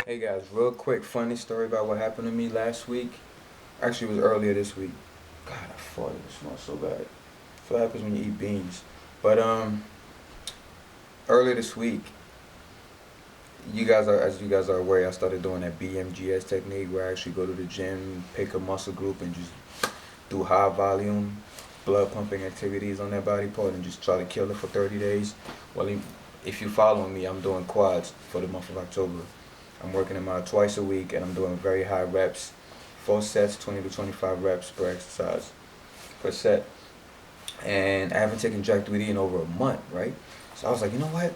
Hey guys, real quick funny story about what happened to me last week. Actually, it was earlier this week. God, I thought it smelled so bad. That's what happens when you eat beans. But earlier this week, as you guys are aware, I started doing that BMGS technique where I actually go to the gym, pick a muscle group, and just do high volume blood pumping activities on that body part and just try to kill it for 30 days. Well, if you follow me, I'm doing quads for the month of October. I'm working them out twice a week and I'm doing very high reps, 4 sets, 20 to 25 reps per exercise per set. And I haven't taken JACK3D in over a month, right? So I was like, you know what?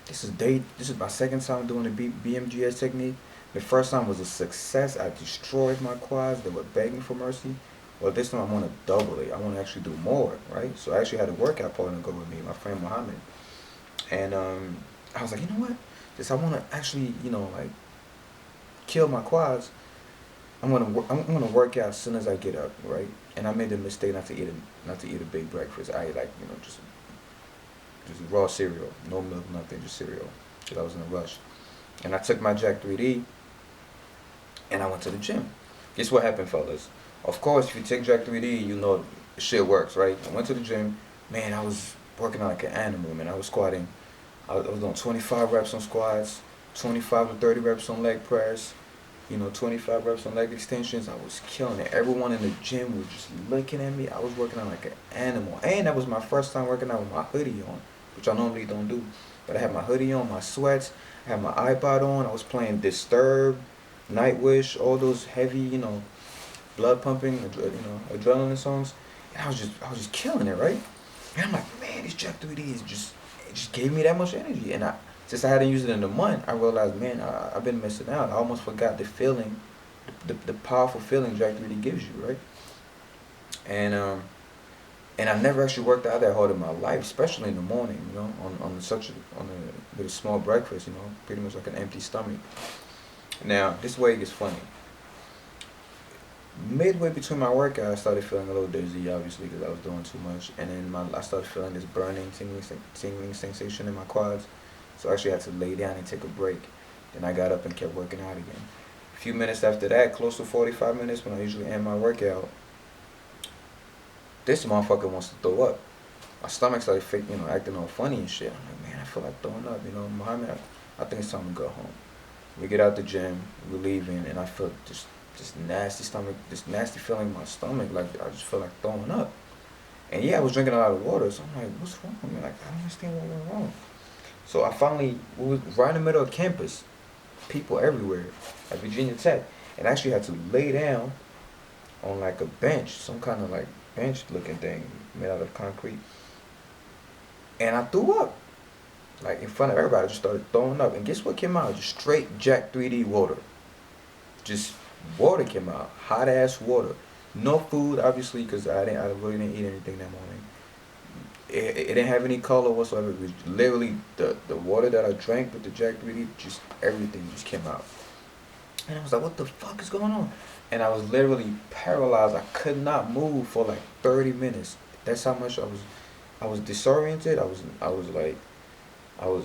This is my second time doing the BMGS technique. The first time was a success. I destroyed my quads. They were begging for mercy. Well, this time I want to double it. I want to actually do more, right? So I actually had a workout partner go with me, my friend Mohammed. And I was like, you know what? This I want to actually, like kill my quads. I'm gonna work out as soon as I get up, right? And I made the mistake not to eat a big breakfast. I ate like just raw cereal, no milk, nothing, just cereal, because I was in a rush. And I took my JACK3D and I went to the gym. Guess what happened, fellas? Of course, if you take JACK3D, you know shit works, right? I went to the gym, man. I was working out like an animal, man. I was squatting. I was doing 25 reps on squats, 25 to 30 reps on leg press, 25 reps on leg extensions. I was killing it. Everyone in the gym was just looking at me. I was working out like an animal. And that was my first time working out with my hoodie on, which I normally don't do. But I had my hoodie on, my sweats, I had my iPod on. I was playing Disturbed, Nightwish, all those heavy, blood pumping, adrenaline songs. And I was just killing it, right? And I'm like, man, this JACK3D it just gave me that much energy. And since I hadn't used it in a month, I realized, man, I've been missing out. I almost forgot the feeling, the powerful feeling JACK3D gives you, right? And I never actually worked out that hard in my life, especially in the morning, with a small breakfast, pretty much like an empty stomach. Now, this way it gets funny. Midway between my workout, I started feeling a little dizzy, obviously, because I was doing too much, and then I started feeling this burning, tingling sensation in my quads. So I actually had to lay down and take a break. Then I got up and kept working out again. A few minutes after that, close to 45 minutes when I usually end my workout, this motherfucker wants to throw up. My stomach started acting all funny and shit. I'm like, man, I feel like throwing up. Muhammad, I think it's time to go home. We get out the gym, we're leaving, and I feel this nasty stomach, this nasty feeling in my stomach, like I just feel like throwing up. And yeah, I was drinking a lot of water, so I'm like, what's wrong with me? Like, I don't understand what went wrong. So we was right in the middle of campus, people everywhere, at Virginia Tech, and I actually had to lay down on like a bench, some kind of like bench looking thing made out of concrete. And I threw up. Like in front of everybody, I just started throwing up. And guess what came out? Just straight JACK3D water. Just water came out. Hot ass water. No food, obviously, because I really didn't eat anything that morning. It didn't have any color whatsoever. It was literally the water that I drank with the JACK3D, just everything just came out. And I was like, what the fuck is going on? And I was literally paralyzed. I could not move for like 30 minutes. That's how much I was disoriented. I was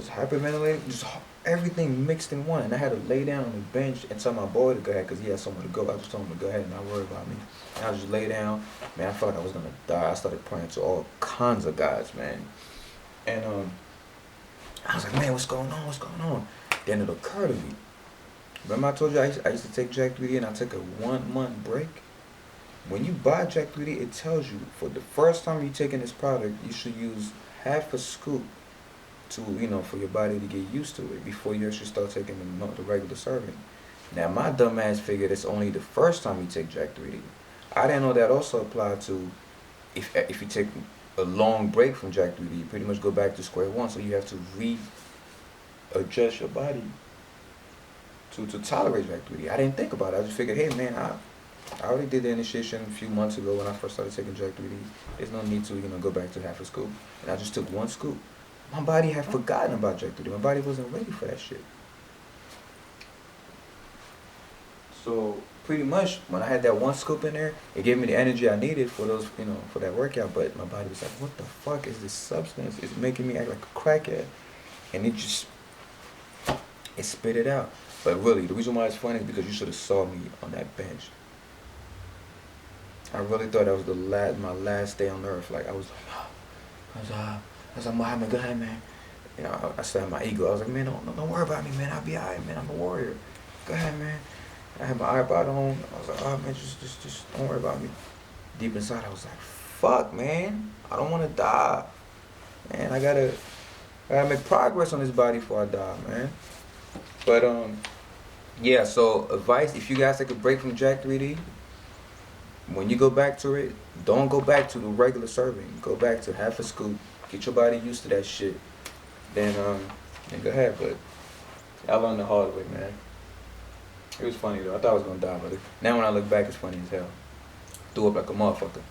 hyperventilating, just everything mixed in one. And I had to lay down on the bench and tell my boy to go ahead because he had somewhere to go. I just told him to go ahead and not worry about me. And I just lay down. Man, I felt like I was going to die. I started praying to all kinds of gods, man. And I was like, man, what's going on? What's going on? Then it occurred to me. Remember I told you I used to take JACK3D and I took a 1 month break? When you buy JACK3D, it tells you for the first time you're taking this product, you should use half a scoop to for your body to get used to it before you actually start taking the regular serving. Now my dumb ass figured it's only the first time you take JACK3D. I didn't know that also applied to if you take a long break from JACK3D, you pretty much go back to square one. So you have to readjust your body to tolerate JACK3D. I didn't think about it. I just figured, hey man, I already did the initiation a few months ago when I first started taking JACK3D. There's no need to go back to half a scoop. And I just took 1 scoop. My body had forgotten about JACK3D. My body wasn't ready for that shit. So pretty much when I had that 1 scoop in there, it gave me the energy I needed for for that workout. But my body was like, what the fuck is this substance? It's making me act like a crackhead. And it spit it out. But really, the reason why it's funny is because you should have saw me on that bench. I really thought that was my last day on earth. Like I was like, oh, I was like, Muhammad, go ahead, man. You know, I still had my ego. I was like, man, don't worry about me, man. I'll be alright, man. I'm a warrior. Go ahead, man. I had my iPod on. I was like, oh man, just don't worry about me. Deep inside, I was like, fuck, man. I don't want to die, man. I gotta make progress on this body before I die, man. But yeah. So advice: if you guys take a break from JACK3D, when you go back to it, don't go back to the regular serving. Go back to half a scoop. Get your body used to that shit. Then go ahead. But I learned the hard way, man. It was funny though. I thought I was gonna die, but now when I look back, it's funny as hell. Threw up like a motherfucker.